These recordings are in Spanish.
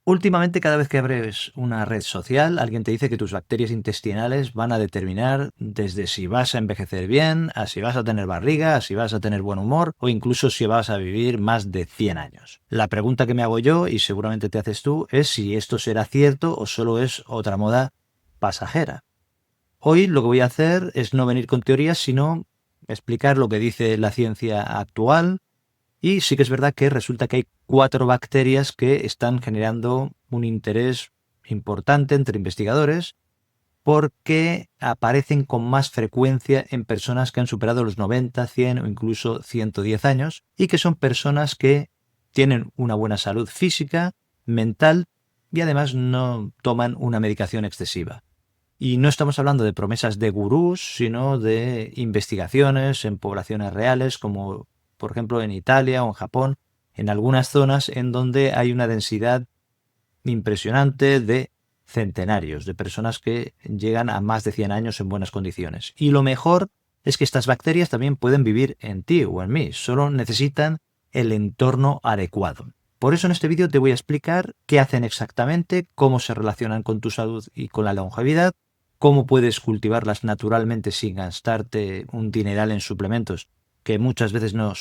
Últimamente, cada vez que abres una red social, alguien te dice que tus bacterias intestinales van a determinar desde si vas a envejecer bien, a si vas a tener barriga, a si vas a tener buen humor o incluso si vas a vivir más de 100 años. La pregunta que me hago yo, y seguramente te haces tú, es si esto será cierto o solo es otra moda pasajera. Hoy lo que voy a hacer es no venir con teorías, sino explicar lo que dice la ciencia actual. Y sí que es verdad que resulta que hay 4 bacterias que están generando un interés importante entre investigadores porque aparecen con más frecuencia en personas que han superado los 90, 100 o incluso 110 años y que son personas que tienen una buena salud física, mental y además no toman una medicación excesiva. Y no estamos hablando de promesas de gurús, sino de investigaciones en poblaciones reales, como por ejemplo en Italia o en Japón, en algunas zonas en donde hay una densidad impresionante de centenarios, de personas que llegan a más de 100 años en buenas condiciones. Y lo mejor es que estas bacterias también pueden vivir en ti o en mí, solo necesitan el entorno adecuado. Por eso en este vídeo te voy a explicar qué hacen exactamente, cómo se relacionan con tu salud y con la longevidad, cómo puedes cultivarlas naturalmente sin gastarte un dineral en suplementos que muchas veces no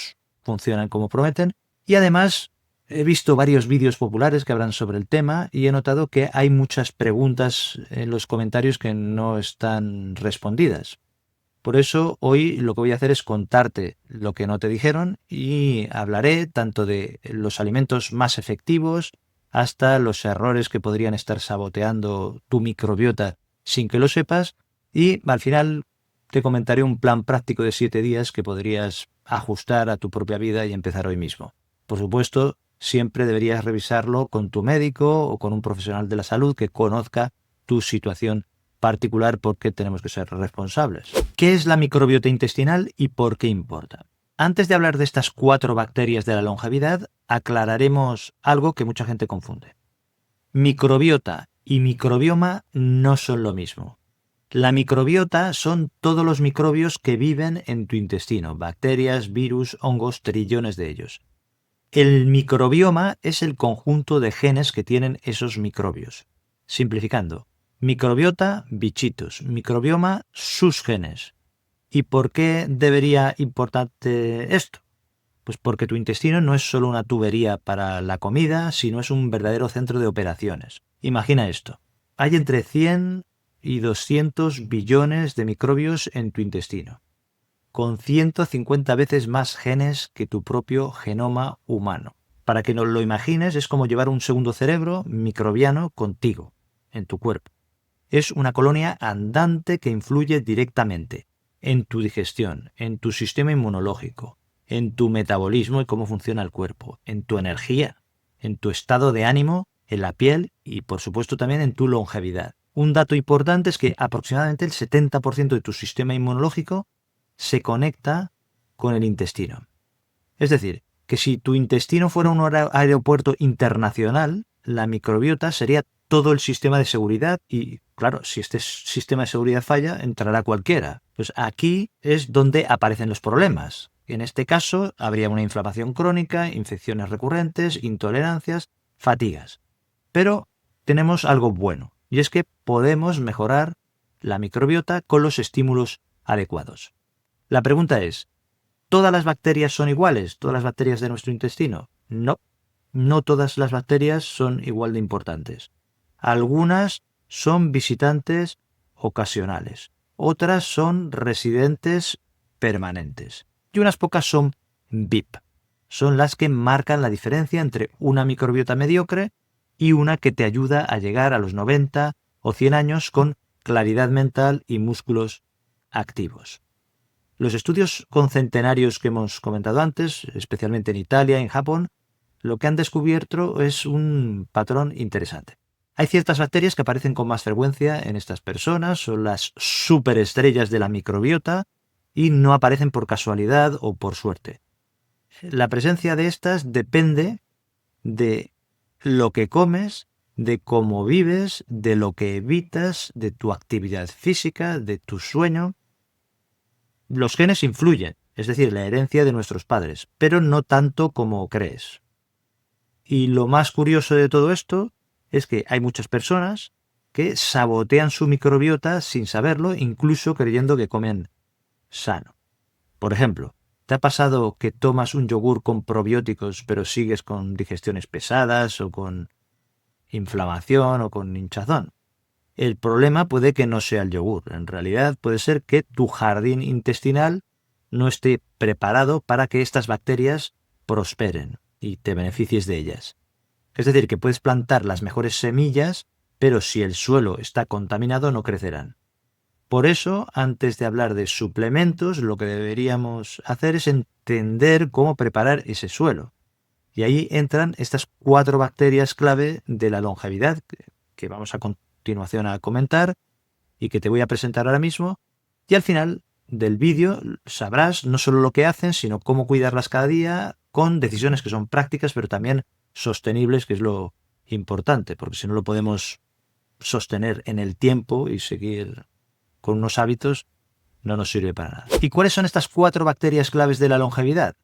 funcionan como prometen. Y además he visto varios vídeos populares que hablan sobre el tema y he notado que hay muchas preguntas en los comentarios que no están respondidas. Por eso hoy lo que voy a hacer es contarte lo que no te dijeron y hablaré tanto de los alimentos más efectivos hasta los errores que podrían estar saboteando tu microbiota sin que lo sepas, y al final te comentaré un plan práctico de 7 días que podrías ajustar a tu propia vida y empezar hoy mismo. Por supuesto, siempre deberías revisarlo con tu médico o con un profesional de la salud que conozca tu situación particular, porque tenemos que ser responsables. ¿Qué es la microbiota intestinal y por qué importa? Antes de hablar de estas 4 bacterias de la longevidad, aclararemos algo que mucha gente confunde. Microbiota y microbioma no son lo mismo. La microbiota son todos los microbios que viven en tu intestino, bacterias, virus, hongos, trillones de ellos. El microbioma es el conjunto de genes que tienen esos microbios. Simplificando, microbiota, bichitos, microbioma, sus genes. ¿Y por qué debería importarte esto? Pues porque tu intestino no es solo una tubería para la comida, sino es un verdadero centro de operaciones. Imagina esto. Hay entre 100 y 200 billones de microbios en tu intestino, con 150 veces más genes que tu propio genoma humano. Para que nos lo imagines, es como llevar un segundo cerebro microbiano contigo, en tu cuerpo. Es una colonia andante que influye directamente en tu digestión, en tu sistema inmunológico, en tu metabolismo y cómo funciona el cuerpo, en tu energía, en tu estado de ánimo, en la piel y por supuesto también en tu longevidad. Un dato importante es que aproximadamente el 70% de tu sistema inmunológico se conecta con el intestino. Es decir, que si tu intestino fuera un aeropuerto internacional, la microbiota sería todo el sistema de seguridad y, claro, si este sistema de seguridad falla, entrará cualquiera. Pues aquí es donde aparecen los problemas. En este caso, habría una inflamación crónica, infecciones recurrentes, intolerancias, fatigas. Pero tenemos algo bueno, y es que podemos mejorar la microbiota con los estímulos adecuados. La pregunta es, ¿todas las bacterias son iguales? ¿Todas las bacterias de nuestro intestino? No, no todas las bacterias son igual de importantes. Algunas son visitantes ocasionales, otras son residentes permanentes y unas pocas son VIP. Son las que marcan la diferencia entre una microbiota mediocre y una que te ayuda a llegar a los 90 o 100 años con claridad mental y músculos activos. Los estudios con centenarios que hemos comentado antes, especialmente en Italia y en Japón, lo que han descubierto es un patrón interesante. Hay ciertas bacterias que aparecen con más frecuencia en estas personas, son las superestrellas de la microbiota y no aparecen por casualidad o por suerte. La presencia de estas depende de lo que comes, de cómo vives, de lo que evitas, de tu actividad física, de tu sueño. Los genes influyen, es decir, la herencia de nuestros padres, pero no tanto como crees. Y lo más curioso de todo esto es que hay muchas personas que sabotean su microbiota sin saberlo, incluso creyendo que comen sano. Por ejemplo, ¿te ha pasado que tomas un yogur con probióticos pero sigues con digestiones pesadas o con inflamación o con hinchazón? El problema puede que no sea el yogur. En realidad puede ser que tu jardín intestinal no esté preparado para que estas bacterias prosperen y te beneficies de ellas. Es decir, que puedes plantar las mejores semillas, pero si el suelo está contaminado no crecerán. Por eso, antes de hablar de suplementos, lo que deberíamos hacer es entender cómo preparar ese suelo. Y ahí entran estas 4 bacterias clave de la longevidad que vamos a continuación a comentar y que te voy a presentar ahora mismo. Y al final del vídeo sabrás no solo lo que hacen, sino cómo cuidarlas cada día con decisiones que son prácticas, pero también sostenibles, que es lo importante, porque si no lo podemos sostener en el tiempo y seguir con unos hábitos, no nos sirve para nada. ¿Y cuáles son estas 4 bacterias claves de la longevidad?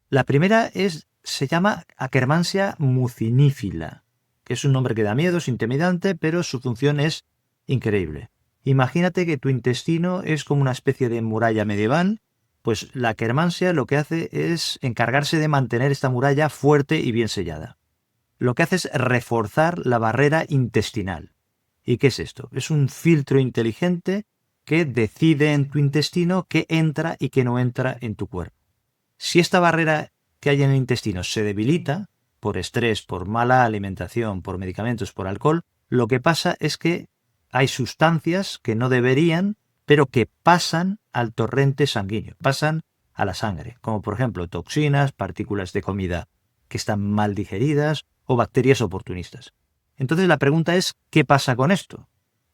La primera se llama Akkermansia mucinífila, que es un nombre que da miedo, es intimidante, pero su función es increíble. Imagínate que tu intestino es como una especie de muralla medieval, pues la Akkermansia lo que hace es encargarse de mantener esta muralla fuerte y bien sellada. Lo que hace es reforzar la barrera intestinal. ¿Y qué es esto? Es un filtro inteligente que decide en tu intestino qué entra y qué no entra en tu cuerpo. Si esta barrera que hay en el intestino se debilita, por estrés, por mala alimentación, por medicamentos, por alcohol, lo que pasa es que hay sustancias que no deberían, pero que pasan al torrente sanguíneo, pasan a la sangre, como por ejemplo toxinas, partículas de comida que están mal digeridas o bacterias oportunistas. Entonces la pregunta es, ¿qué pasa con esto?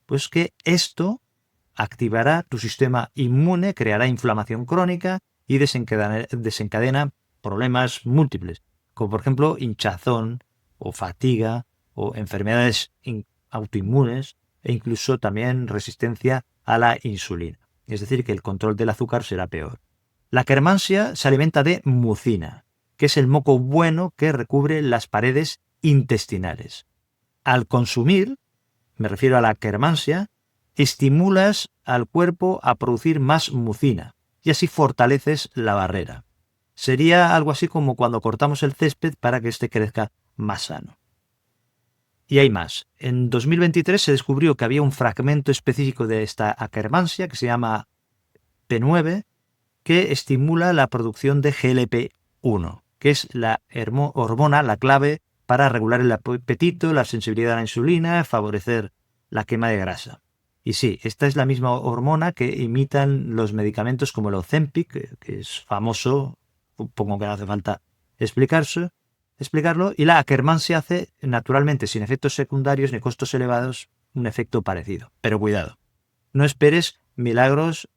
Pues que esto activará tu sistema inmune, creará inflamación crónica y desencadena problemas múltiples, como por ejemplo hinchazón o fatiga o enfermedades autoinmunes e incluso también resistencia a la insulina. Es decir, que el control del azúcar será peor. La Akkermansia se alimenta de mucina, que es el moco bueno que recubre las paredes intestinales. Al consumir, me refiero a la Akkermansia, estimulas al cuerpo a producir más mucina y así fortaleces la barrera. Sería algo así como cuando cortamos el césped para que éste crezca más sano. Y hay más. En 2023 se descubrió que había un fragmento específico de esta Akkermansia que se llama P9 que estimula la producción de GLP-1, que es la hormona, la clave para regular el apetito, la sensibilidad a la insulina, favorecer la quema de grasa. Y sí, esta es la misma hormona que imitan los medicamentos como el Ozempic, que es famoso, supongo que no hace falta explicarlo, y la Akkermansia hace naturalmente, sin efectos secundarios ni costos elevados, un efecto parecido. Pero cuidado, no esperes milagros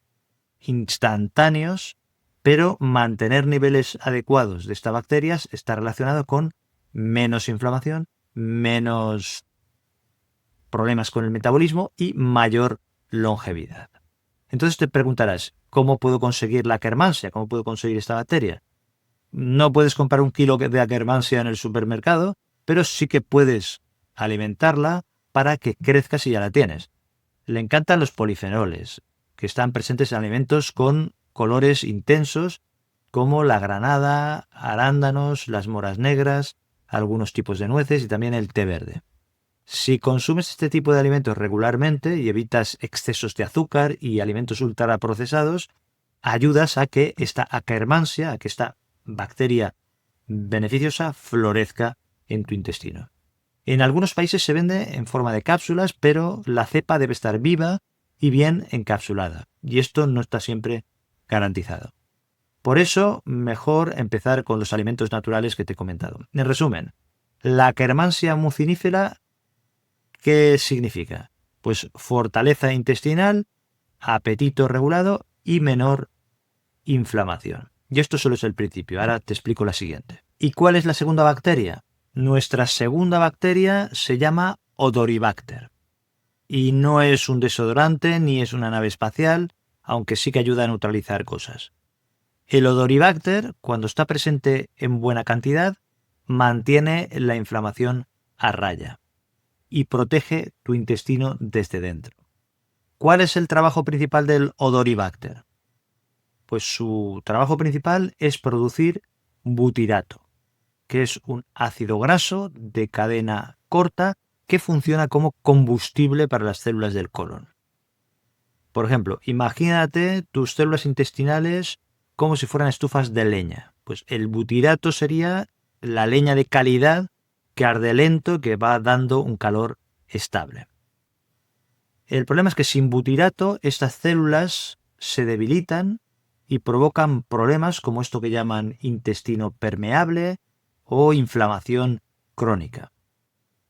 instantáneos, pero mantener niveles adecuados de estas bacterias está relacionado con menos inflamación, menos problemas con el metabolismo y mayor longevidad. Entonces te preguntarás, ¿cómo puedo conseguir la Akkermansia? ¿Cómo puedo conseguir esta bacteria? No puedes comprar 1 kilo de Akkermansia en el supermercado, pero sí que puedes alimentarla para que crezca si ya la tienes. Le encantan los polifenoles, que están presentes en alimentos con colores intensos, como la granada, arándanos, las moras negras, algunos tipos de nueces y también el té verde. Si consumes este tipo de alimentos regularmente y evitas excesos de azúcar y alimentos ultraprocesados, ayudas a que esta Akkermansia, a que esta bacteria beneficiosa florezca en tu intestino. En algunos países se vende en forma de cápsulas, pero la cepa debe estar viva y bien encapsulada, y esto no está siempre garantizado. Por eso, mejor empezar con los alimentos naturales que te he comentado. En resumen, la Akkermansia mucinífera, ¿qué significa? Pues fortaleza intestinal, apetito regulado y menor inflamación. Y esto solo es el principio. Ahora te explico la siguiente. ¿Y cuál es la segunda bacteria? Nuestra segunda bacteria se llama Odoribacter. Y no es un desodorante ni es una nave espacial, aunque sí que ayuda a neutralizar cosas. El Odoribacter, cuando está presente en buena cantidad, mantiene la inflamación a raya. y protege tu intestino desde dentro. ¿Cuál es el trabajo principal del Odoribacter? Pues su trabajo principal es producir butirato, que es un ácido graso de cadena corta que funciona como combustible para las células del colon. Por ejemplo, imagínate tus células intestinales como si fueran estufas de leña. Pues el butirato sería la leña de calidad que arde lento y que va dando un calor estable. El problema es que sin butirato estas células se debilitan y provocan problemas como esto que llaman intestino permeable o inflamación crónica.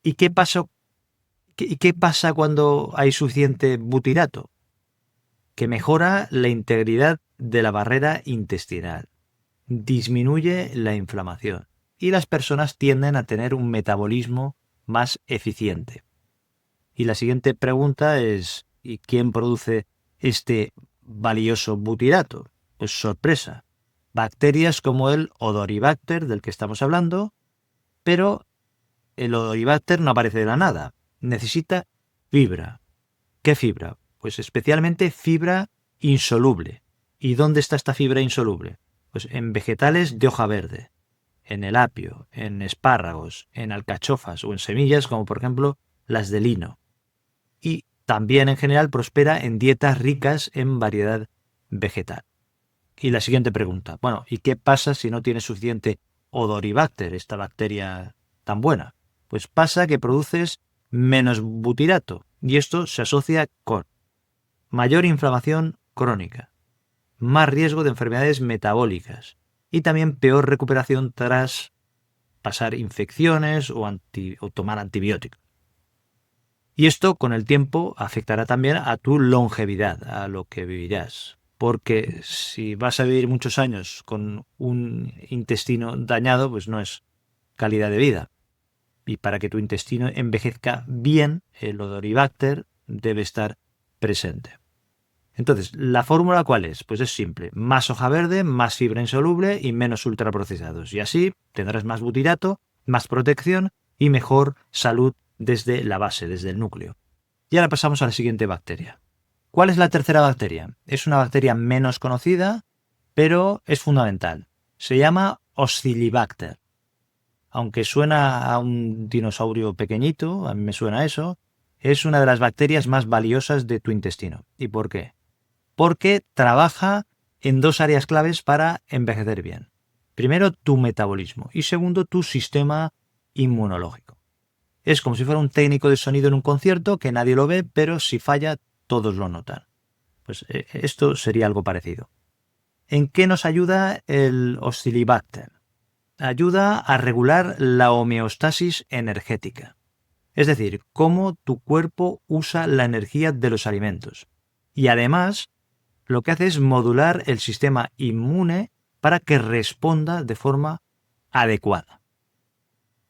¿Y qué pasa cuando hay suficiente butirato? Que mejora la integridad de la barrera intestinal, disminuye la inflamación y las personas tienden a tener un metabolismo más eficiente. Y la siguiente pregunta es, ¿y quién produce este valioso butirato? Pues sorpresa, bacterias como el Odoribacter del que estamos hablando, pero el Odoribacter no aparece de la nada, necesita fibra. ¿Qué fibra? Pues especialmente fibra insoluble. ¿Y dónde está esta fibra insoluble? Pues en vegetales de hoja verde, en el apio, en espárragos, en alcachofas o en semillas como por ejemplo las de lino. Y también en general prospera en dietas ricas en variedad vegetal. Y la siguiente pregunta, bueno, ¿y qué pasa si no tienes suficiente Odoribacter, esta bacteria tan buena? Pues pasa que produces menos butirato y esto se asocia con mayor inflamación crónica, más riesgo de enfermedades metabólicas y también peor recuperación tras pasar infecciones o tomar antibióticos. Y esto con el tiempo afectará también a tu longevidad, a lo que vivirás. Porque si vas a vivir muchos años con un intestino dañado, pues no es calidad de vida. Y para que tu intestino envejezca bien, el Odoribacter debe estar presente. Entonces, ¿la fórmula cuál es? Pues es simple. Más hoja verde, más fibra insoluble y menos ultraprocesados. Y así tendrás más butirato, más protección y mejor salud desde la base, desde el núcleo. Y ahora pasamos a la siguiente bacteria. ¿Cuál es la tercera bacteria? Es una bacteria menos conocida, pero es fundamental. Se llama Oscillibacter. Aunque suena a un dinosaurio pequeñito, a mí me suena a eso, es una de las bacterias más valiosas de tu intestino. ¿Y por qué? Porque trabaja en dos áreas claves para envejecer bien. Primero, tu metabolismo y segundo, tu sistema inmunológico. Es como si fuera un técnico de sonido en un concierto que nadie lo ve, pero si falla, todos lo notan. Pues esto sería algo parecido. ¿En qué nos ayuda el Oscillibacter? Ayuda a regular la homeostasis energética. Es decir, cómo tu cuerpo usa la energía de los alimentos. Y además, lo que hace es modular el sistema inmune para que responda de forma adecuada.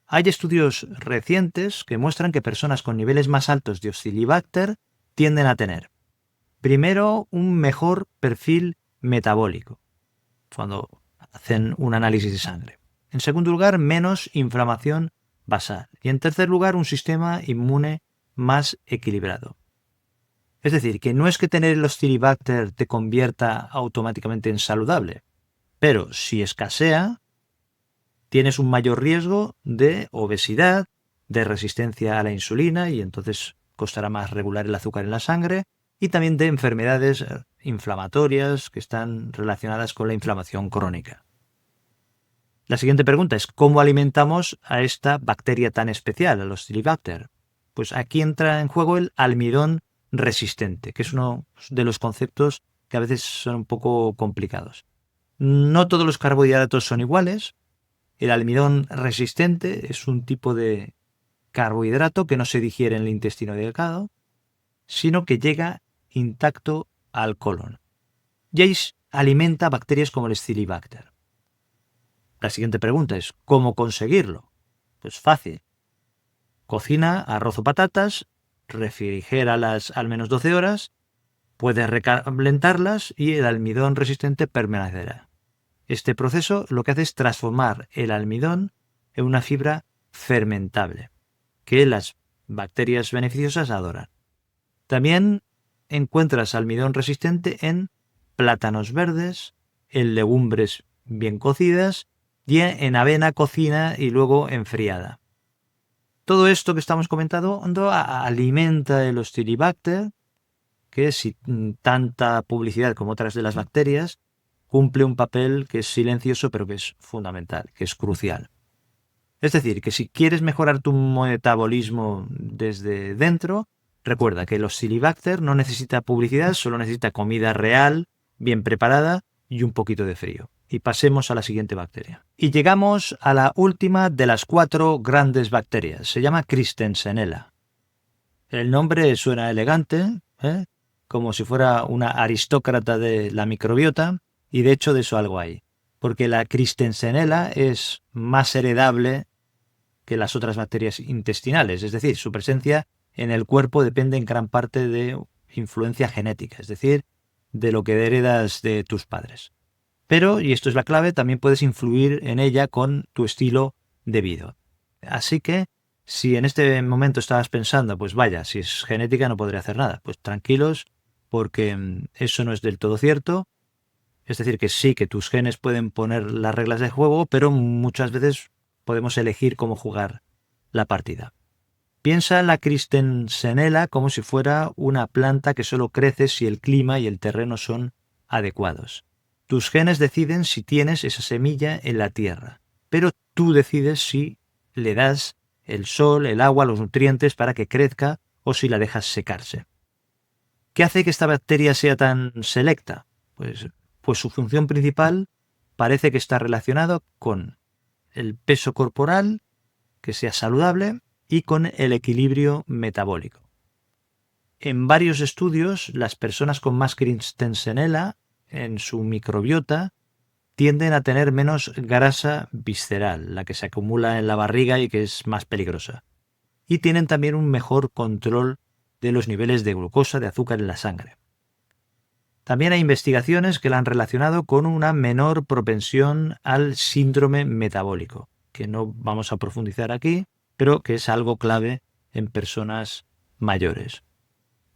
Hay estudios recientes que muestran que personas con niveles más altos de Oscillibacter tienden a tener, primero, un mejor perfil metabólico, cuando hacen un análisis de sangre. En segundo lugar, menos inflamación basal. Y en tercer lugar, un sistema inmune más equilibrado. Es decir, que no es que tener el Oscillibacter te convierta automáticamente en saludable, pero si escasea, tienes un mayor riesgo de obesidad, de resistencia a la insulina y entonces costará más regular el azúcar en la sangre y también de enfermedades inflamatorias que están relacionadas con la inflamación crónica. La siguiente pregunta es ¿cómo alimentamos a esta bacteria tan especial, al Oscillibacter? Pues aquí entra en juego el almidón resistente, que es uno de los conceptos que a veces son un poco complicados. No todos los carbohidratos son iguales. El almidón resistente es un tipo de carbohidrato que no se digiere en el intestino delgado, sino que llega intacto al colon. Y ahí alimenta bacterias como el Oscillibacter. La siguiente pregunta es ¿cómo conseguirlo? Pues fácil. Cocina arroz o patatas, refrigéralas al menos 12 horas, puedes recalentarlas y el almidón resistente permanecerá. Este proceso lo que hace es transformar el almidón en una fibra fermentable, que las bacterias beneficiosas adoran. También encuentras almidón resistente en plátanos verdes, en legumbres bien cocidas y en avena cocida y luego enfriada. Todo esto que estamos comentando alimenta el Hostilibacter, que sin tanta publicidad como otras de las bacterias, cumple un papel que es silencioso pero que es fundamental, que es crucial. Es decir, que si quieres mejorar tu metabolismo desde dentro, recuerda que el Hostilibacter no necesita publicidad, solo necesita comida real, bien preparada y un poquito de frío. Y pasemos a la siguiente bacteria. Y llegamos a la última de las 4 grandes bacterias. Se llama Christensenella. El nombre suena elegante, como si fuera una aristócrata de la microbiota, y de hecho de eso algo hay. Porque la Christensenella es más heredable que las otras bacterias intestinales, es decir, su presencia en el cuerpo depende en gran parte de influencia genética, es decir, de lo que heredas de tus padres. Pero, y esto es la clave, también puedes influir en ella con tu estilo de vida. Así que, si en este momento estabas pensando, pues vaya, si es genética no podré hacer nada, pues tranquilos, porque eso no es del todo cierto. Es decir, que sí, que tus genes pueden poner las reglas de juego, pero muchas veces podemos elegir cómo jugar la partida. Piensa en la Christensenella como si fuera una planta que solo crece si el clima y el terreno son adecuados. Tus genes deciden si tienes esa semilla en la tierra, pero tú decides si le das el sol, el agua, los nutrientes para que crezca o si la dejas secarse. ¿Qué hace que esta bacteria sea tan selecta? Pues su función principal parece que está relacionado con el peso corporal, que sea saludable, y con el equilibrio metabólico. En varios estudios, las personas con más Christensenella en su microbiota tienden a tener menos grasa visceral, la que se acumula en la barriga y que es más peligrosa. Y tienen también un mejor control de los niveles de glucosa, de azúcar en la sangre. También hay investigaciones que la han relacionado con una menor propensión al síndrome metabólico, que no vamos a profundizar aquí, pero que es algo clave en personas mayores.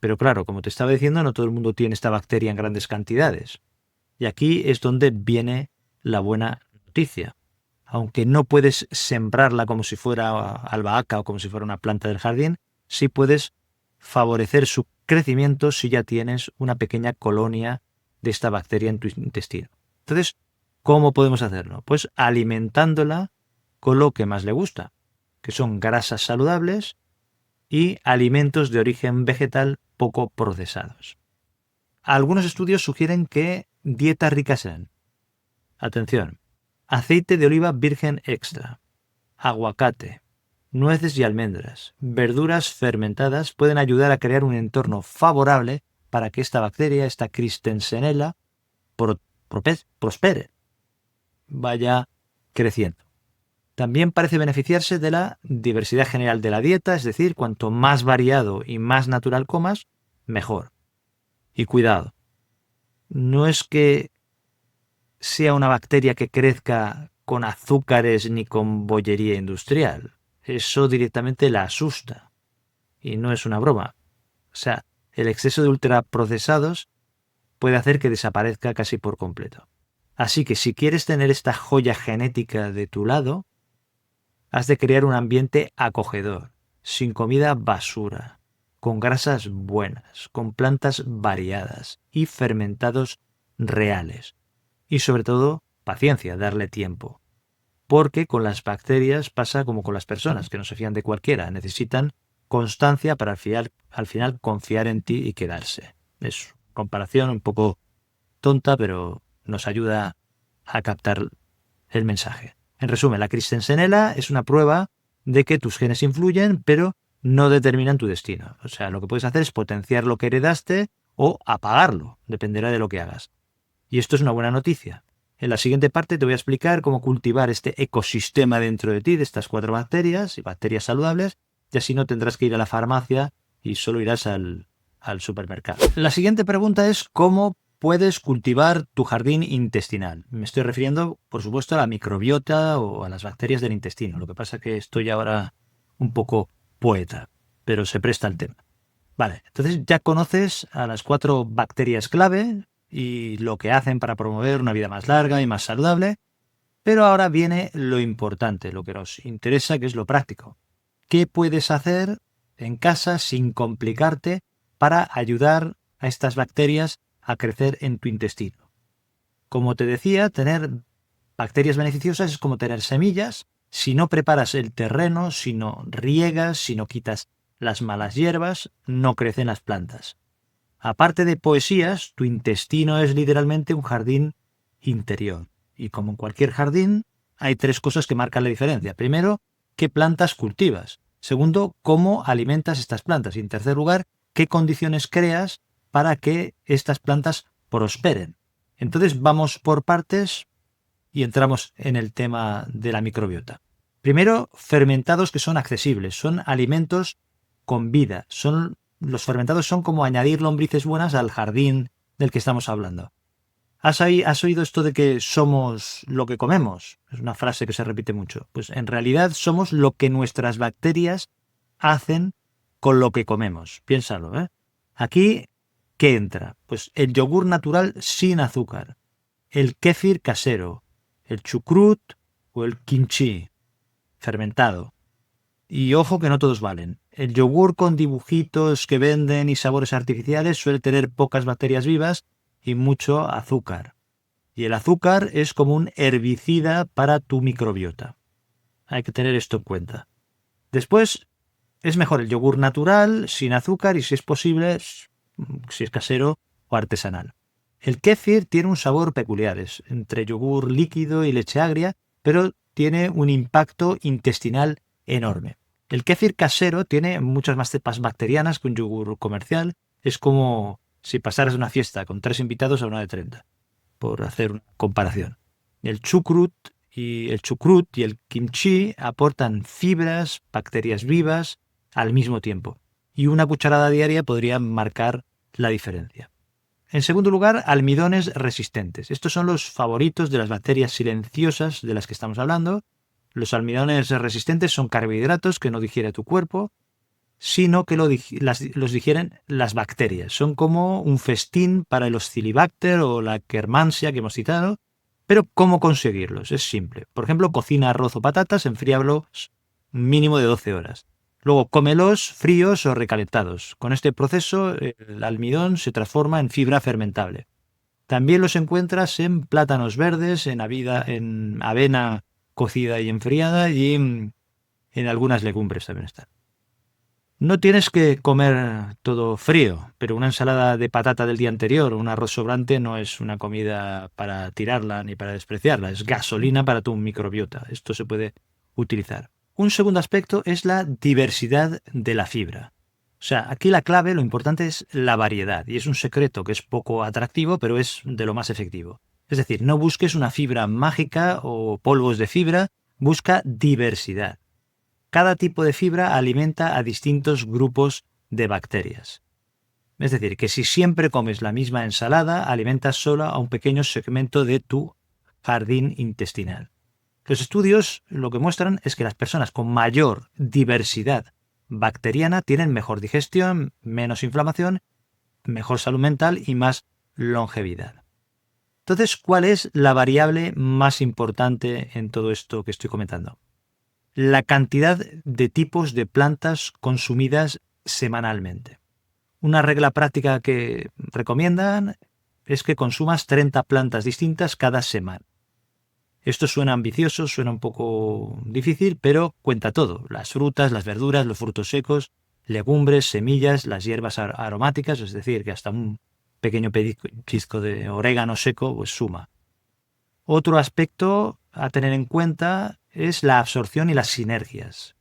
Pero claro, como te estaba diciendo, no todo el mundo tiene esta bacteria en grandes cantidades. Y aquí es donde viene la buena noticia. Aunque no puedes sembrarla como si fuera albahaca o como si fuera una planta del jardín, sí puedes favorecer su crecimiento si ya tienes una pequeña colonia de esta bacteria en tu intestino. Entonces, ¿cómo podemos hacerlo? Pues alimentándola con lo que más le gusta, que son grasas saludables y alimentos de origen vegetal poco procesados. Algunos estudios sugieren que dietas ricas en, atención, aceite de oliva virgen extra, aguacate, nueces y almendras, verduras fermentadas pueden ayudar a crear un entorno favorable para que esta bacteria, esta Christensenella, prospere, vaya creciendo. También parece beneficiarse de la diversidad general de la dieta, es decir, cuanto más variado y más natural comas, mejor. Y cuidado, no es que sea una bacteria que crezca con azúcares ni con bollería industrial. Eso directamente la asusta. Y no es una broma. O sea, el exceso de ultraprocesados puede hacer que desaparezca casi por completo. Así que si quieres tener esta joya genética de tu lado, has de crear un ambiente acogedor, sin comida basura, con grasas buenas, con plantas variadas y fermentados reales. Y sobre todo, paciencia, darle tiempo. Porque con las bacterias pasa como con las personas, que no se fían de cualquiera, necesitan constancia para al final confiar en ti y quedarse. Es una comparación un poco tonta, pero nos ayuda a captar el mensaje. En resumen, la Christensenella es una prueba de que tus genes influyen, pero no determinan tu destino. O sea, lo que puedes hacer es potenciar lo que heredaste o apagarlo, dependerá de lo que hagas. Y esto es una buena noticia. En la siguiente parte te voy a explicar cómo cultivar este ecosistema dentro de ti, de estas 4 bacterias y bacterias saludables, y así no tendrás que ir a la farmacia y solo irás al supermercado. La siguiente pregunta es ¿cómo puedes cultivar tu jardín intestinal? Me estoy refiriendo, por supuesto, a la microbiota o a las bacterias del intestino. Lo que pasa es que estoy ahora un poco poeta. pero se presta el tema. Vale, entonces ya conoces a las 4 bacterias clave y lo que hacen para promover una vida más larga y más saludable, pero ahora viene lo importante, lo que nos interesa, que es lo práctico. ¿Qué puedes hacer en casa sin complicarte para ayudar a estas bacterias a crecer en tu intestino? Como te decía, tener bacterias beneficiosas es como tener semillas. Si no preparas el terreno, si no riegas, si no quitas las malas hierbas, no crecen las plantas. Aparte de poesías, tu intestino es literalmente un jardín interior. Y como en cualquier jardín, hay 3 cosas que marcan la diferencia. Primero, qué plantas cultivas. Segundo, cómo alimentas estas plantas. Y en tercer lugar, qué condiciones creas para que estas plantas prosperen. Entonces vamos por partes y entramos en el tema de la microbiota. Primero, fermentados que son accesibles, son alimentos con vida. Los fermentados son como añadir lombrices buenas al jardín del que estamos hablando. ¿Has oído esto de que somos lo que comemos? Es una frase que se repite mucho. Pues en realidad somos lo que nuestras bacterias hacen con lo que comemos. Piénsalo, ¿eh? Aquí, ¿qué entra? Pues el yogur natural sin azúcar, el kéfir casero, el chucrut o el kimchi fermentado. Y ojo que no todos valen. El yogur con dibujitos que venden y sabores artificiales suele tener pocas bacterias vivas y mucho azúcar. Y el azúcar es como un herbicida para tu microbiota. Hay que tener esto en cuenta. Después, es mejor el yogur natural, sin azúcar y si es posible, si es casero o artesanal. El kéfir tiene un sabor peculiar, es entre yogur líquido y leche agria, pero tiene un impacto intestinal enorme. El kéfir casero tiene muchas más cepas bacterianas que un yogur comercial. Es como si pasaras una fiesta con 3 invitados a una de 30, por hacer una comparación. El chucrut y el kimchi aportan fibras, bacterias vivas al mismo tiempo. Y una cucharada diaria podría marcar la diferencia. En segundo lugar, almidones resistentes. Estos son los favoritos de las bacterias silenciosas de las que estamos hablando. Los almidones resistentes son carbohidratos que no digiere tu cuerpo, sino que los digieren las bacterias. Son como un festín para el Oscillibacter o la Akkermansia que hemos citado. Pero ¿cómo conseguirlos? Es simple. Por ejemplo, cocina arroz o patatas, enfríalos un mínimo de 12 horas. Luego, cómelos fríos o recalentados. Con este proceso, el almidón se transforma en fibra fermentable. También los encuentras en plátanos verdes, en avena cocida y enfriada y en algunas legumbres también están. No tienes que comer todo frío, pero una ensalada de patata del día anterior o un arroz sobrante no es una comida para tirarla ni para despreciarla, es gasolina para tu microbiota. Esto se puede utilizar. Un segundo aspecto es la diversidad de la fibra. O sea, aquí la clave, lo importante es la variedad, y es un secreto que es poco atractivo, pero es de lo más efectivo. Es decir, no busques una fibra mágica o polvos de fibra, busca diversidad. Cada tipo de fibra alimenta a distintos grupos de bacterias. Es decir, que si siempre comes la misma ensalada, alimentas solo a un pequeño segmento de tu jardín intestinal. Los estudios lo que muestran es que las personas con mayor diversidad bacteriana tienen mejor digestión, menos inflamación, mejor salud mental y más longevidad. Entonces, ¿cuál es la variable más importante en todo esto que estoy comentando? La cantidad de tipos de plantas consumidas semanalmente. Una regla práctica que recomiendan es que consumas 30 plantas distintas cada semana. Esto suena ambicioso, suena un poco difícil, pero cuenta todo. Las frutas, las verduras, los frutos secos, legumbres, semillas, las hierbas aromáticas, es decir, que hasta un pequeño pellizco de orégano seco pues suma. Otro aspecto a tener en cuenta es la absorción y las sinergias.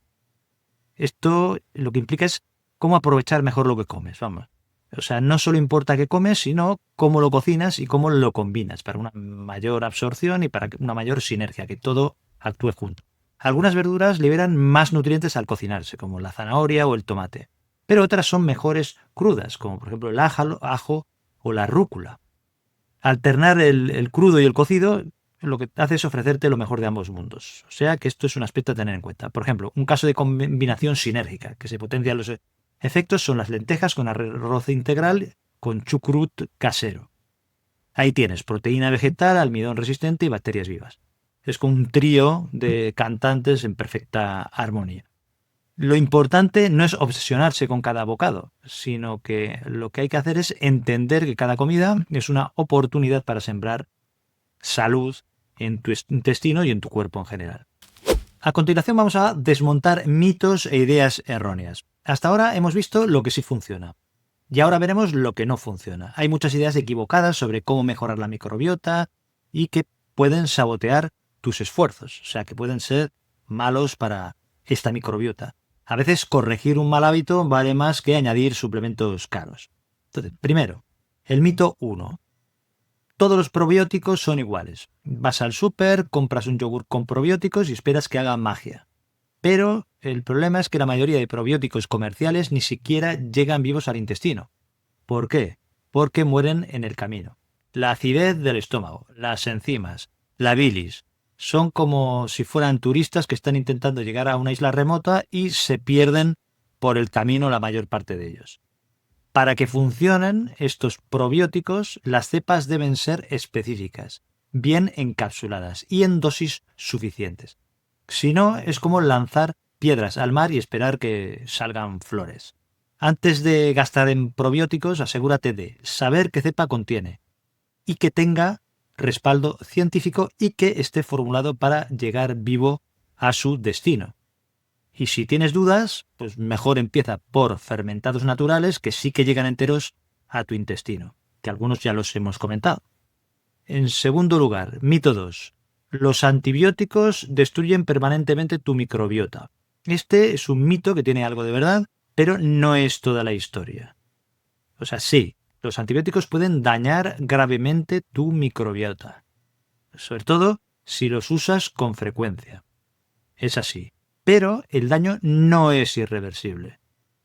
Esto lo que implica es cómo aprovechar mejor lo que comes, vamos. O sea, no solo importa qué comes, sino cómo lo cocinas y cómo lo combinas para una mayor absorción y para una mayor sinergia, que todo actúe junto. Algunas verduras liberan más nutrientes al cocinarse, como la zanahoria o el tomate, pero otras son mejores crudas, como por ejemplo el ajo o la rúcula. Alternar el crudo y el cocido lo que hace es ofrecerte lo mejor de ambos mundos. O sea que esto es un aspecto a tener en cuenta. Por ejemplo, un caso de combinación sinérgica, que se potencian Efectos son las lentejas con arroz integral con chucrut casero. Ahí tienes proteína vegetal, almidón resistente y bacterias vivas. Es como un trío de cantantes en perfecta armonía. Lo importante no es obsesionarse con cada bocado, sino que lo que hay que hacer es entender que cada comida es una oportunidad para sembrar salud en tu intestino y en tu cuerpo en general. A continuación vamos a desmontar mitos e ideas erróneas. Hasta ahora hemos visto lo que sí funciona. Y ahora veremos lo que no funciona. Hay muchas ideas equivocadas sobre cómo mejorar la microbiota y que pueden sabotear tus esfuerzos, o sea, que pueden ser malos para esta microbiota. A veces corregir un mal hábito vale más que añadir suplementos caros. Entonces, primero, el mito 1. Todos los probióticos son iguales. Vas al súper, compras un yogur con probióticos y esperas que haga magia. Pero el problema es que la mayoría de probióticos comerciales ni siquiera llegan vivos al intestino. ¿Por qué? Porque mueren en el camino. La acidez del estómago, las enzimas, la bilis, son como si fueran turistas que están intentando llegar a una isla remota y se pierden por el camino la mayor parte de ellos. Para que funcionen estos probióticos, las cepas deben ser específicas, bien encapsuladas y en dosis suficientes. Si no, es como lanzar piedras al mar y esperar que salgan flores. Antes de gastar en probióticos, asegúrate de saber qué cepa contiene y que tenga respaldo científico y que esté formulado para llegar vivo a su destino. Y si tienes dudas, pues mejor empieza por fermentados naturales que sí que llegan enteros a tu intestino, que algunos ya los hemos comentado. En segundo lugar, mito 2. Los antibióticos destruyen permanentemente tu microbiota. Este es un mito que tiene algo de verdad, pero no es toda la historia. O sea, sí, los antibióticos pueden dañar gravemente tu microbiota, sobre todo si los usas con frecuencia. Es así. Pero el daño no es irreversible.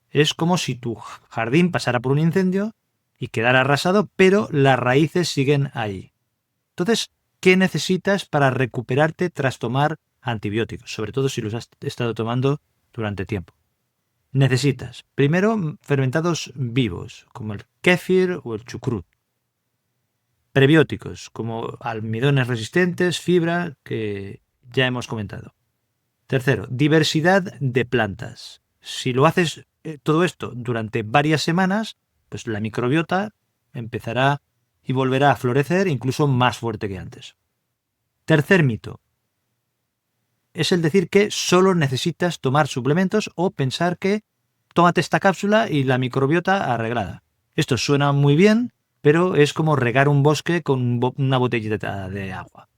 Es como si tu jardín pasara por un incendio y quedara arrasado, pero las raíces siguen ahí. Entonces, ¿qué necesitas para recuperarte tras tomar antibióticos? Sobre todo si los has estado tomando durante tiempo. Necesitas, primero, fermentados vivos, como el kéfir o el chucrut. Prebióticos, como almidones resistentes, fibra, que ya hemos comentado. Tercero, diversidad de plantas. Si lo haces todo esto durante varias semanas, pues la microbiota empezará y volverá a florecer incluso más fuerte que antes. Tercer mito. Es el decir que solo necesitas tomar suplementos o pensar que tómate esta cápsula y la microbiota arreglada. Esto suena muy bien, pero es como regar un bosque con una botellita de agua.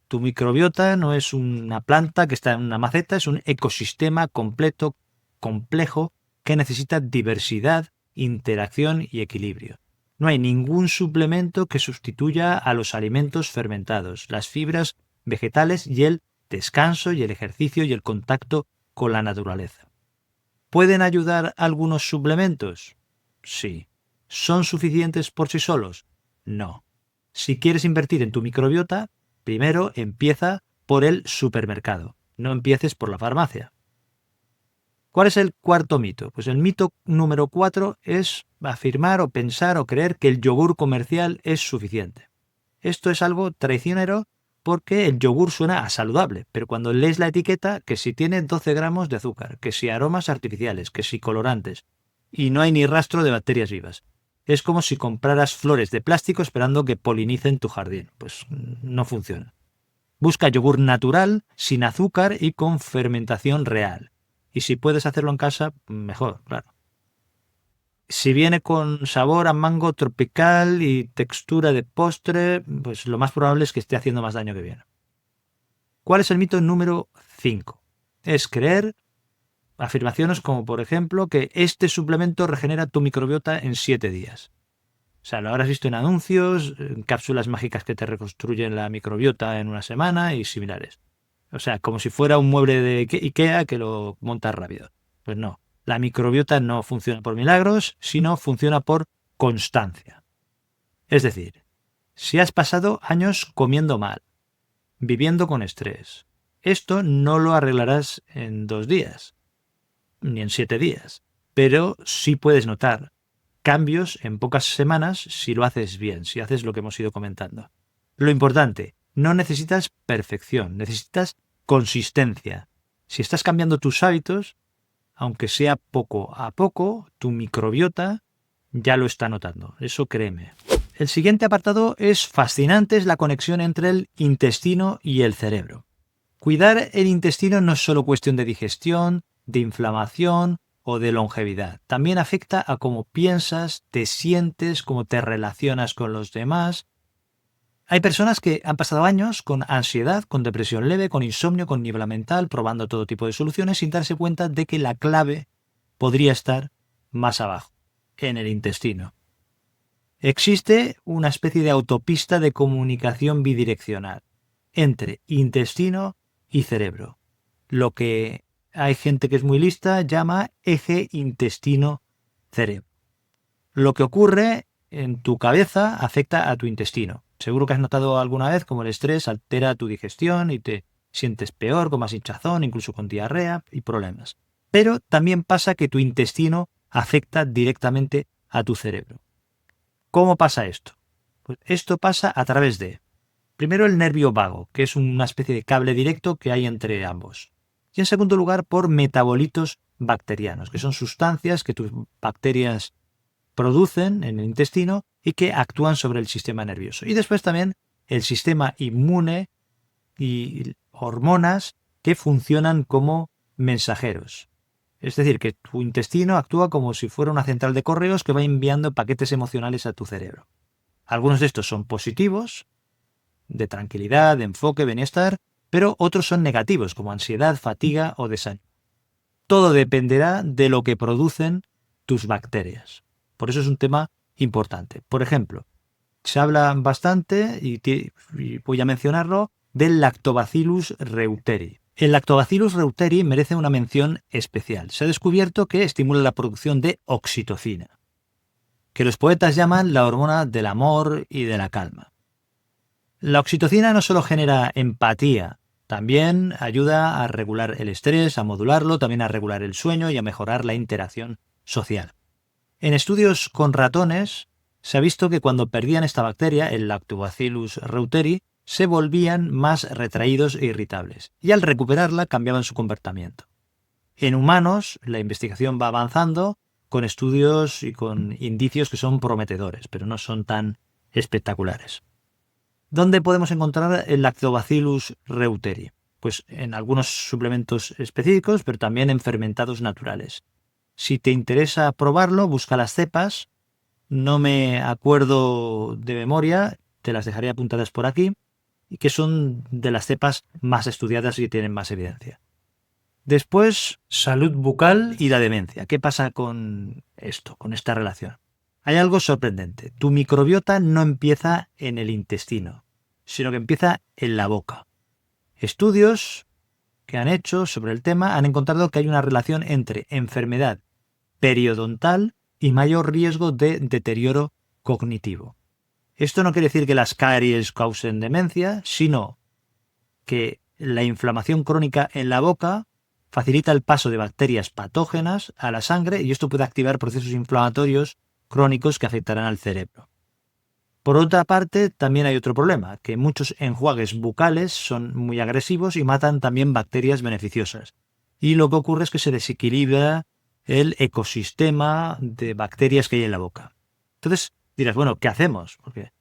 Tu microbiota no es una planta que está en una maceta, es un ecosistema completo, complejo, que necesita diversidad, interacción y equilibrio. No hay ningún suplemento que sustituya a los alimentos fermentados, las fibras vegetales y el descanso y el ejercicio y el contacto con la naturaleza. ¿Pueden ayudar algunos suplementos? Sí. ¿Son suficientes por sí solos? No. Si quieres invertir en tu microbiota, primero empieza por el supermercado, no empieces por la farmacia. ¿Cuál es el cuarto mito? Pues el mito número 4 es afirmar o pensar o creer que el yogur comercial es suficiente. Esto es algo traicionero porque el yogur suena a saludable, pero cuando lees la etiqueta, que si tiene 12 gramos de azúcar, que si aromas artificiales, que si colorantes, y no hay ni rastro de bacterias vivas. Es como si compraras flores de plástico esperando que polinicen tu jardín. Pues no funciona. Busca yogur natural, sin azúcar y con fermentación real. Y si puedes hacerlo en casa, mejor, claro. Si viene con sabor a mango tropical y textura de postre, pues lo más probable es que esté haciendo más daño que bien. ¿Cuál es el mito número 5? Es creer afirmaciones como, por ejemplo, que este suplemento regenera tu microbiota en 7 días. O sea, lo habrás visto en anuncios, en cápsulas mágicas que te reconstruyen la microbiota en una semana y similares. O sea, como si fuera un mueble de IKEA que lo montas rápido. Pues no, la microbiota no funciona por milagros, sino funciona por constancia. Es decir, si has pasado años comiendo mal, viviendo con estrés, esto no lo arreglarás en 2 días, ni en 7 días. pero sí puedes notar cambios en pocas semanas si lo haces bien, si haces lo que hemos ido comentando. Lo importante, no necesitas perfección, necesitas consistencia. Si estás cambiando tus hábitos, aunque sea poco a poco, tu microbiota ya lo está notando, eso créeme. El siguiente apartado es fascinante, es la conexión entre el intestino y el cerebro. Cuidar el intestino no es solo cuestión de digestión, de inflamación o de longevidad. También afecta a cómo piensas, te sientes, cómo te relacionas con los demás. Hay personas que han pasado años con ansiedad, con depresión leve, con insomnio, con niebla mental, probando todo tipo de soluciones sin darse cuenta de que la clave podría estar más abajo, en el intestino. Existe una especie de autopista de comunicación bidireccional entre intestino y cerebro, lo que hay gente que es muy lista llama eje intestino-cerebro. Lo que ocurre en tu cabeza afecta a tu intestino. Seguro que has notado alguna vez cómo el estrés altera tu digestión y te sientes peor, con más hinchazón, incluso con diarrea y problemas. Pero también pasa que tu intestino afecta directamente a tu cerebro. ¿Cómo pasa esto? Pues esto pasa a través de, primero, el nervio vago, que es una especie de cable directo que hay entre ambos. Y en segundo lugar, por metabolitos bacterianos, que son sustancias que tus bacterias producen en el intestino y que actúan sobre el sistema nervioso. Y después también el sistema inmune y hormonas que funcionan como mensajeros. Es decir, que tu intestino actúa como si fuera una central de correos que va enviando paquetes emocionales a tu cerebro. Algunos de estos son positivos, de tranquilidad, de enfoque, bienestar, pero otros son negativos, como ansiedad, fatiga o desánimo. Todo dependerá de lo que producen tus bacterias. Por eso es un tema importante. Por ejemplo, se habla bastante, y voy a mencionarlo, del Lactobacillus reuteri. El Lactobacillus reuteri merece una mención especial. Se ha descubierto que estimula la producción de oxitocina, que los poetas llaman la hormona del amor y de la calma. La oxitocina no solo genera empatía, también ayuda a regular el estrés, a modularlo, también a regular el sueño y a mejorar la interacción social. En estudios con ratones se ha visto que cuando perdían esta bacteria, el Lactobacillus reuteri, se volvían más retraídos e irritables, y al recuperarla cambiaban su comportamiento. En humanos, la investigación va avanzando con estudios y con indicios que son prometedores, pero no son tan espectaculares. ¿Dónde podemos encontrar el Lactobacillus reuteri? Pues en algunos suplementos específicos, pero también en fermentados naturales. Si te interesa probarlo, busca las cepas. No me acuerdo de memoria, te las dejaré apuntadas por aquí, y que son de las cepas más estudiadas y tienen más evidencia. Después, salud bucal y la demencia. ¿Qué pasa con esto, con esta relación? Hay algo sorprendente. Tu microbiota no empieza en el intestino, sino que empieza en la boca. Estudios que han hecho sobre el tema han encontrado que hay una relación entre enfermedad periodontal y mayor riesgo de deterioro cognitivo. Esto no quiere decir que las caries causen demencia, sino que la inflamación crónica en la boca facilita el paso de bacterias patógenas a la sangre y esto puede activar procesos inflamatorios crónicos que afectarán al cerebro. Por otra parte, también hay otro problema, que muchos enjuagues bucales son muy agresivos y matan también bacterias beneficiosas. Y lo que ocurre es que se desequilibra el ecosistema de bacterias que hay en la boca. Entonces dirás, bueno, ¿qué hacemos? Porque,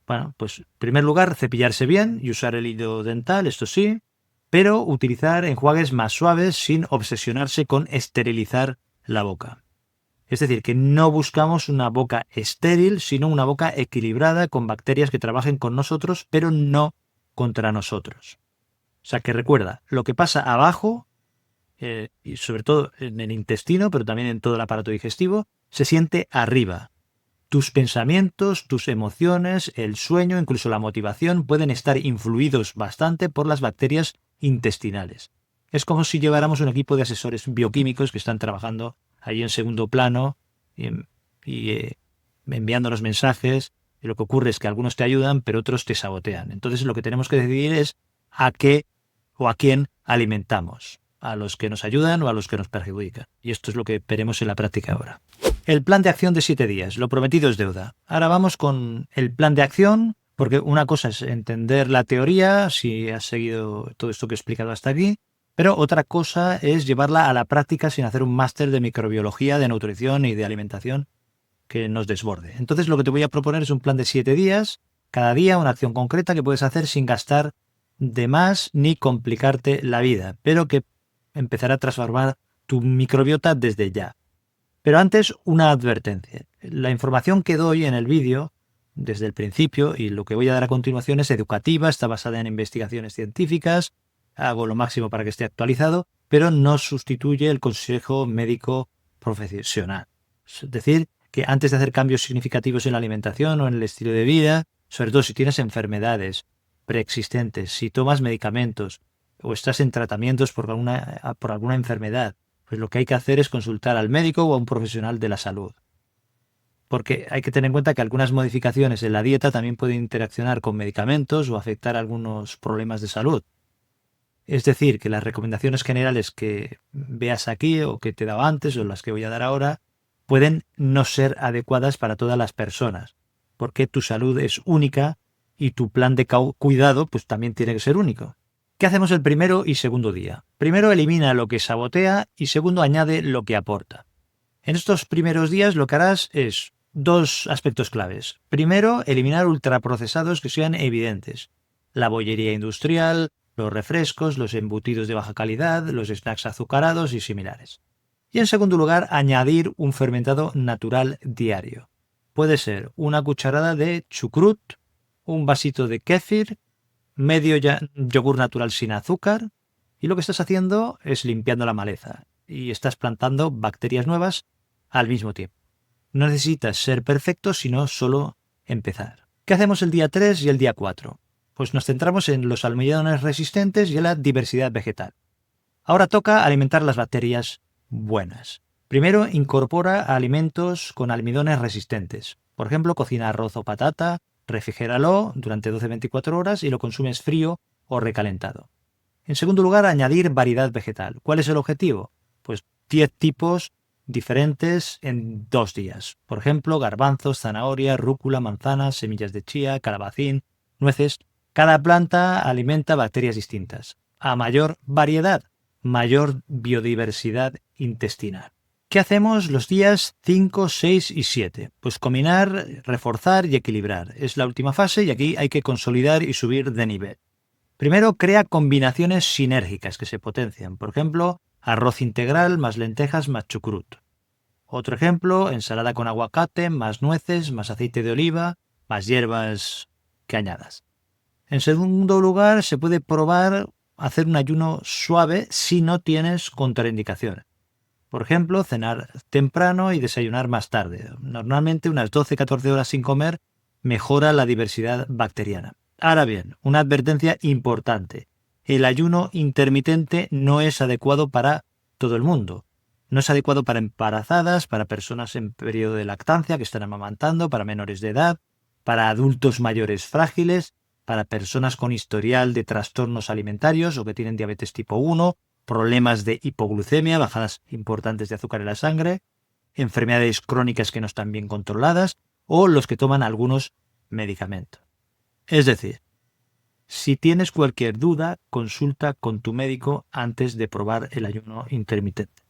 bueno, pues en primer lugar, cepillarse bien y usar el hilo dental, esto sí, pero utilizar enjuagues más suaves sin obsesionarse con esterilizar la boca. Es decir, que no buscamos una boca estéril, sino una boca equilibrada con bacterias que trabajen con nosotros, pero no contra nosotros. O sea que recuerda, lo que pasa abajo, y sobre todo en el intestino, pero también en todo el aparato digestivo, se siente arriba. Tus pensamientos, tus emociones, el sueño, incluso la motivación pueden estar influidos bastante por las bacterias intestinales. Es como si lleváramos un equipo de asesores bioquímicos que están trabajando ahí en segundo plano y enviando los mensajes. Y lo que ocurre es que algunos te ayudan, pero otros te sabotean. Entonces lo que tenemos que decidir es a qué o a quién alimentamos. a los que nos ayudan o a los que nos perjudican. Y esto es lo que veremos en la práctica ahora. El plan de acción de 7 días. Lo prometido es deuda. Ahora vamos con el plan de acción, porque una cosa es entender la teoría, si has seguido todo esto que he explicado hasta aquí, pero otra cosa es llevarla a la práctica sin hacer un máster de microbiología, de nutrición y de alimentación que nos desborde. Entonces lo que te voy a proponer es un plan de 7 días, cada día una acción concreta que puedes hacer sin gastar de más ni complicarte la vida, pero que empezará a transformar tu microbiota desde ya. Pero antes, una advertencia. La información que doy en el vídeo, desde el principio, y lo que voy a dar a continuación es educativa, está basada en investigaciones científicas, hago lo máximo para que esté actualizado, pero no sustituye el consejo médico profesional. Es decir, que antes de hacer cambios significativos en la alimentación o en el estilo de vida, sobre todo si tienes enfermedades preexistentes, si tomas medicamentos o estás en tratamientos por alguna enfermedad, pues lo que hay que hacer es consultar al médico o a un profesional de la salud. Porque hay que tener en cuenta que algunas modificaciones en la dieta también pueden interaccionar con medicamentos o afectar algunos problemas de salud. Es decir, que las recomendaciones generales que veas aquí o que te he dado antes o las que voy a dar ahora pueden no ser adecuadas para todas las personas, porque tu salud es única y tu plan de cuidado pues también tiene que ser único. ¿Qué hacemos el primero y segundo día? Primero elimina lo que sabotea y segundo añade lo que aporta. En estos primeros días lo que harás es dos aspectos claves. Primero, eliminar ultraprocesados que sean evidentes. La bollería industrial, los refrescos, los embutidos de baja calidad, los snacks azucarados y similares. Y en segundo lugar, añadir un fermentado natural diario. Puede ser una cucharada de chucrut, un vasito de kéfir, medio yogur natural sin azúcar, y lo que estás haciendo es limpiando la maleza y estás plantando bacterias nuevas al mismo tiempo. No necesitas ser perfecto, sino solo empezar. ¿Qué hacemos el día 3 y el día 4? Pues nos centramos en los almidones resistentes y en la diversidad vegetal. Ahora toca alimentar las bacterias buenas. Primero, incorpora alimentos con almidones resistentes. Por ejemplo, cocina arroz o patata, refrigéralo durante 12-24 horas y lo consumes frío o recalentado. En segundo lugar, añadir variedad vegetal. ¿Cuál es el objetivo? Pues 10 tipos diferentes en 2 días. Por ejemplo, garbanzos, zanahoria, rúcula, manzanas, semillas de chía, calabacín, nueces. Cada planta alimenta bacterias distintas. A mayor variedad, mayor biodiversidad intestinal. ¿Qué hacemos los días 5, 6 y 7? Pues combinar, reforzar y equilibrar. Es la última fase y aquí hay que consolidar y subir de nivel. Primero, crea combinaciones sinérgicas que se potencian. Por ejemplo, arroz integral más lentejas más chucrut. Otro ejemplo, ensalada con aguacate más nueces más aceite de oliva más hierbas que añadas. En segundo lugar, se puede probar hacer un ayuno suave si no tienes contraindicaciones. Por ejemplo, cenar temprano y desayunar más tarde. Normalmente unas 12-14 horas sin comer mejora la diversidad bacteriana. Ahora bien, una advertencia importante. El ayuno intermitente no es adecuado para todo el mundo. No es adecuado para embarazadas, para personas en periodo de lactancia que están amamantando, para menores de edad, para adultos mayores frágiles, para personas con historial de trastornos alimentarios o que tienen diabetes tipo 1, problemas de hipoglucemia, bajadas importantes de azúcar en la sangre, enfermedades crónicas que no están bien controladas o los que toman algunos medicamentos. Es decir, si tienes cualquier duda, consulta con tu médico antes de probar el ayuno intermitente.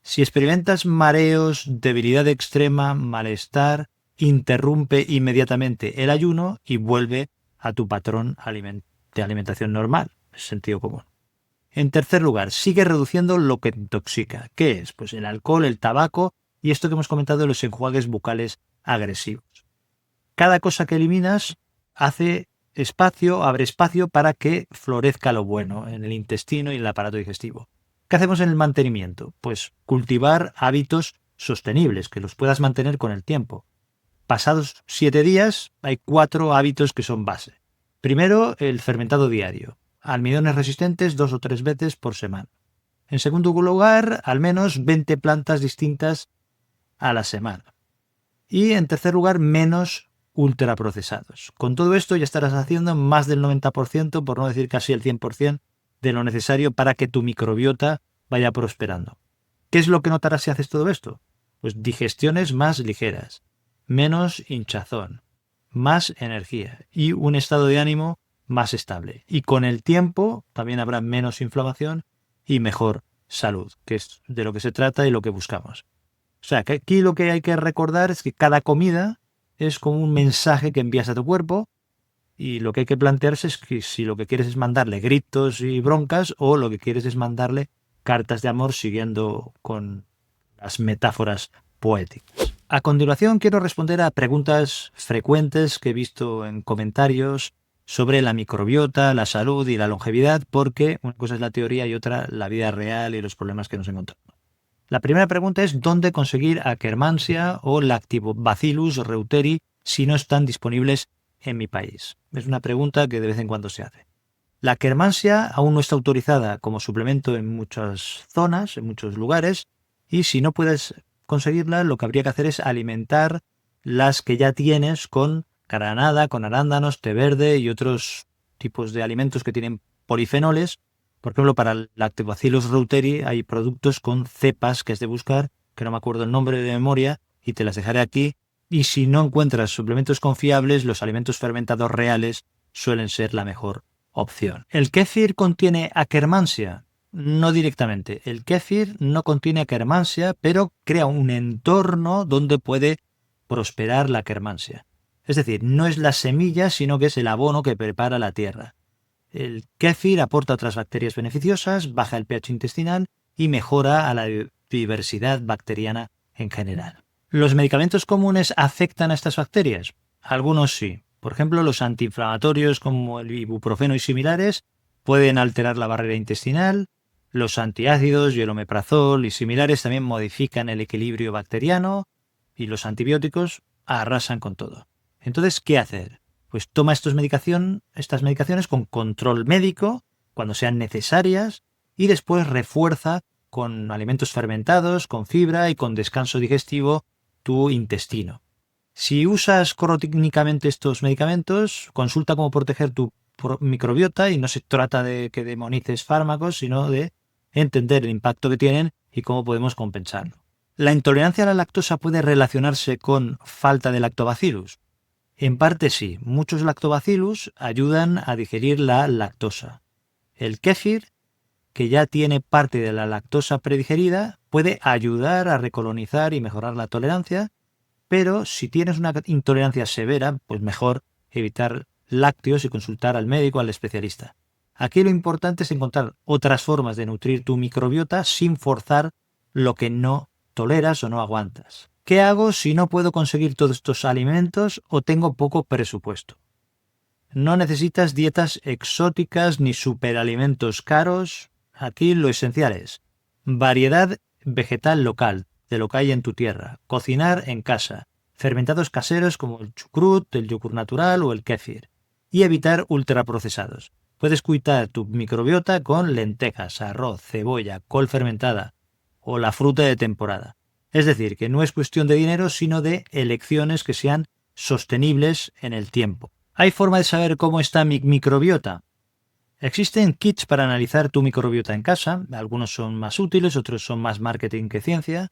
Si experimentas mareos, debilidad extrema, malestar, interrumpe inmediatamente el ayuno y vuelve a tu patrón de alimentación normal, es sentido común. En tercer lugar, sigue reduciendo lo que te intoxica. ¿Qué es? Pues el alcohol, el tabaco y esto que hemos comentado de los enjuagues bucales agresivos. Cada cosa que eliminas abre espacio para que florezca lo bueno en el intestino y en el aparato digestivo. ¿Qué hacemos en el mantenimiento? Pues cultivar hábitos sostenibles, que los puedas mantener con el tiempo. Pasados 7 días, hay 4 hábitos que son base. Primero, el fermentado diario. Almidones resistentes 2 o 3 veces por semana. En segundo lugar, al menos 20 plantas distintas a la semana. Y en tercer lugar, menos ultraprocesados. Con todo esto ya estarás haciendo más del 90%, por no decir casi el 100%, de lo necesario para que tu microbiota vaya prosperando. ¿Qué es lo que notarás si haces todo esto? Pues digestiones más ligeras, menos hinchazón, más energía y un estado de ánimo más estable. Y con el tiempo también habrá menos inflamación y mejor salud, que es de lo que se trata y lo que buscamos. O sea, que aquí lo que hay que recordar es que cada comida es como un mensaje que envías a tu cuerpo y lo que hay que plantearse es que si lo que quieres es mandarle gritos y broncas o lo que quieres es mandarle cartas de amor siguiendo con las metáforas poéticas. A continuación quiero responder a preguntas frecuentes que he visto en comentarios sobre la microbiota, la salud y la longevidad, porque una cosa es la teoría y otra la vida real y los problemas que nos encontramos. La primera pregunta es ¿dónde conseguir Akkermansia o Lactobacillus reuteri si no están disponibles en mi país? Es una pregunta que de vez en cuando se hace. La Akkermansia aún no está autorizada como suplemento en muchas zonas, en muchos lugares, y si no puedes conseguirla, lo que habría que hacer es alimentar las que ya tienes con granada, con arándanos, té verde y otros tipos de alimentos que tienen polifenoles. Por ejemplo, para el Lactobacillus reuteri hay productos con cepas que has de buscar, que no me acuerdo el nombre de memoria, y te las dejaré aquí. Y si no encuentras suplementos confiables, los alimentos fermentados reales suelen ser la mejor opción. ¿El kéfir contiene Akkermansia? No directamente. El kéfir no contiene Akkermansia, pero crea un entorno donde puede prosperar la Akkermansia. Es decir, no es la semilla, sino que es el abono que prepara la tierra. El kéfir aporta otras bacterias beneficiosas, baja el pH intestinal y mejora a la diversidad bacteriana en general. ¿Los medicamentos comunes afectan a estas bacterias? Algunos sí. Por ejemplo, los antiinflamatorios como el ibuprofeno y similares pueden alterar la barrera intestinal. Los antiácidos y el omeprazol y similares también modifican el equilibrio bacteriano y los antibióticos arrasan con todo. Entonces, ¿qué hacer? Pues toma estas medicaciones con control médico cuando sean necesarias y después refuerza con alimentos fermentados, con fibra y con descanso digestivo tu intestino. Si usas crónicamente estos medicamentos, consulta cómo proteger tu microbiota y no se trata de que demonices fármacos, sino de entender el impacto que tienen y cómo podemos compensarlo. ¿La intolerancia a la lactosa puede relacionarse con falta de lactobacillus? En parte sí, muchos lactobacillus ayudan a digerir la lactosa. El kéfir, que ya tiene parte de la lactosa predigerida, puede ayudar a recolonizar y mejorar la tolerancia, pero si tienes una intolerancia severa, pues mejor evitar lácteos y consultar al médico, al especialista. Aquí lo importante es encontrar otras formas de nutrir tu microbiota sin forzar lo que no toleras o no aguantas. ¿Qué hago si no puedo conseguir todos estos alimentos o tengo poco presupuesto? No necesitas dietas exóticas ni superalimentos caros. Aquí lo esencial es variedad vegetal local, de lo que hay en tu tierra, cocinar en casa, fermentados caseros como el chucrut, el yogur natural o el kéfir, y evitar ultraprocesados. Puedes cuidar tu microbiota con lentejas, arroz, cebolla, col fermentada o la fruta de temporada. Es decir, que no es cuestión de dinero, sino de elecciones que sean sostenibles en el tiempo. ¿Hay forma de saber cómo está mi microbiota? Existen kits para analizar tu microbiota en casa, algunos son más útiles, otros son más marketing que ciencia,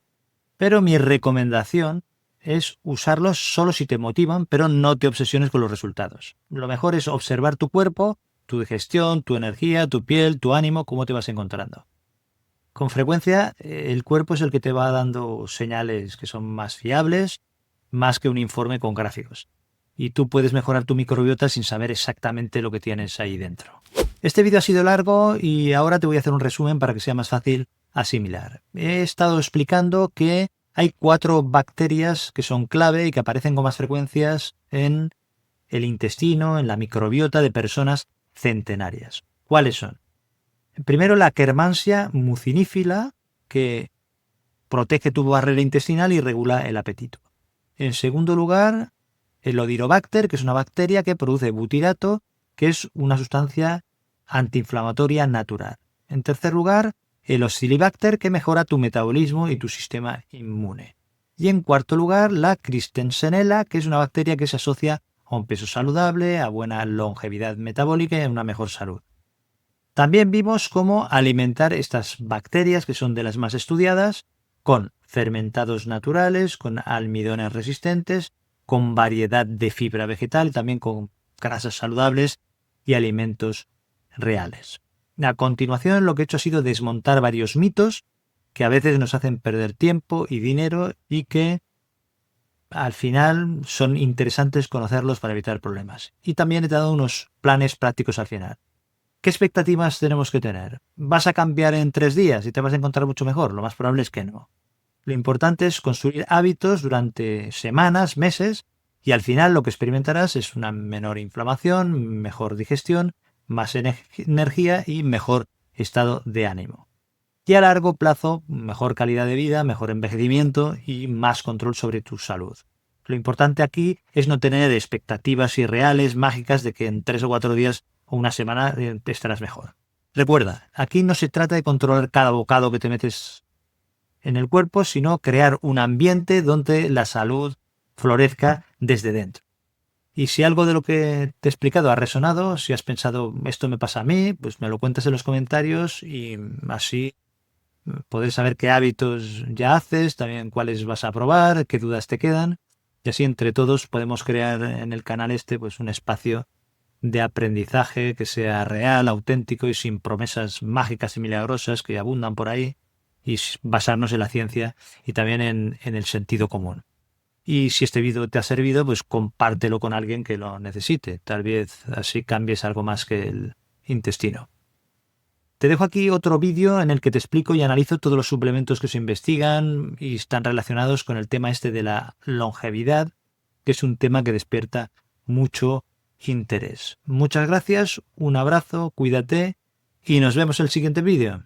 pero mi recomendación es usarlos solo si te motivan, pero no te obsesiones con los resultados. Lo mejor es observar tu cuerpo, tu digestión, tu energía, tu piel, tu ánimo, cómo te vas encontrando. Con frecuencia, el cuerpo es el que te va dando señales que son más fiables, más que un informe con gráficos. Y tú puedes mejorar tu microbiota sin saber exactamente lo que tienes ahí dentro. Este vídeo ha sido largo y ahora te voy a hacer un resumen para que sea más fácil asimilar. He estado explicando que hay 4 bacterias que son clave y que aparecen con más frecuencias en el intestino, en la microbiota de personas centenarias. ¿Cuáles son? Primero, la Akkermansia mucinífila, que protege tu barrera intestinal y regula el apetito. En segundo lugar, el Odirobacter, que es una bacteria que produce butirato, que es una sustancia antiinflamatoria natural. En tercer lugar, el Oscillibacter, que mejora tu metabolismo y tu sistema inmune. Y en cuarto lugar, la Christensenella, que es una bacteria que se asocia a un peso saludable, a buena longevidad metabólica y a una mejor salud. También vimos cómo alimentar estas bacterias, que son de las más estudiadas, con fermentados naturales, con almidones resistentes, con variedad de fibra vegetal y también con grasas saludables y alimentos reales. A continuación, lo que he hecho ha sido desmontar varios mitos que a veces nos hacen perder tiempo y dinero y que al final son interesantes conocerlos para evitar problemas. Y también he dado unos planes prácticos al final. ¿Qué expectativas tenemos que tener? ¿Vas a cambiar en 3 días y te vas a encontrar mucho mejor? Lo más probable es que no. Lo importante es construir hábitos durante semanas, meses, y al final lo que experimentarás es una menor inflamación, mejor digestión, más energía y mejor estado de ánimo. Y a largo plazo, mejor calidad de vida, mejor envejecimiento y más control sobre tu salud. Lo importante aquí es no tener expectativas irreales, mágicas, de que en 3 o 4 días o una semana estarás mejor. Recuerda, aquí no se trata de controlar cada bocado que te metes en el cuerpo, sino crear un ambiente donde la salud florezca desde dentro. Y si algo de lo que te he explicado ha resonado, si has pensado esto me pasa a mí, pues me lo cuentas en los comentarios y así poder saber qué hábitos ya haces, también cuáles vas a probar, qué dudas te quedan. Y así entre todos podemos crear en el canal este pues un espacio de aprendizaje que sea real, auténtico y sin promesas mágicas y milagrosas que abundan por ahí, y basarnos en la ciencia y también en el sentido común. Y si este vídeo te ha servido, pues compártelo con alguien que lo necesite. Tal vez así cambies algo más que el intestino. Te dejo aquí otro vídeo en el que te explico y analizo todos los suplementos que se investigan y están relacionados con el tema este de la longevidad, que es un tema que despierta mucho interés. Muchas gracias, un abrazo, cuídate y nos vemos en el siguiente vídeo.